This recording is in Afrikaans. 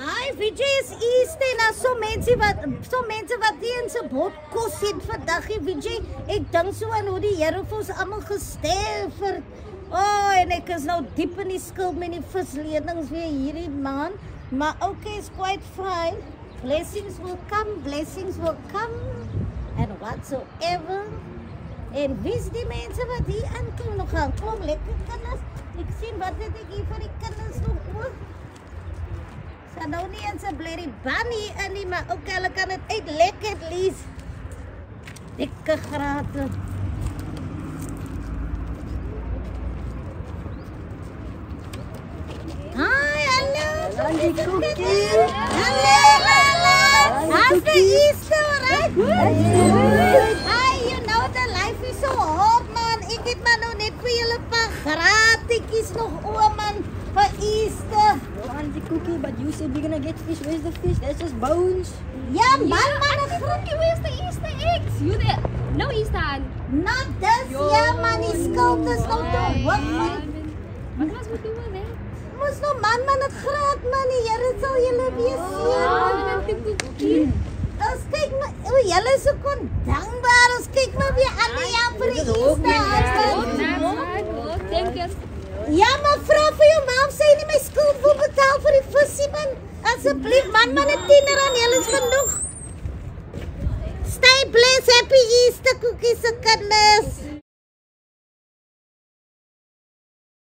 Hi, Vijay is Easter en so mense wat nie in sy bord kos het vandag nie, Vijay. Ek dink so aan hoe die Here vir ons almal gesterf het. Oh, en ek is nou diep in die skuld met die vislenings weer hierdie maand. Maar okay, it's quite fine. Blessings will come, and whatsoever. En wie's die mense wat hier aankom nog gaan klom lekker kinders. Ek sien wat het ek hier vir die kinders nog oor. Sy nou nie in sy blerrie bunny in nie, maar ook hulle kan het uit lekker at least. Dikke grate. Hi, hallo. Hallo, Cookie. Hallo. How's the Easter, right? Good. Hi, you know the life is so hard, man. Ek het maar nou net vir julle 'n paar gratietjies nog oor, man, vir Easter. Auntie Cookie, but you said we're gonna get fish. Where's the fish? That's just bones. Ja, man, Cookie, where's the Easter eggs? You there? No Easter egg. not this year, man. Die skuld is nog te hoog, man. What must we do with it? Moes nou man het graad, man. Die Here sal julle weer seën. Cookie. Ons kyk maar, o, julle is so kon dankbaar. Ons kyk maar weer aan die jaar vir die Easter. Thank you. Ja, maar vra vir jou ma of sy nie my skuld wil betaal vir die visie, man. Asseblief, man, het 10 aan julle is genoeg. Stay blessed, happy Easter, Cookie se kinders.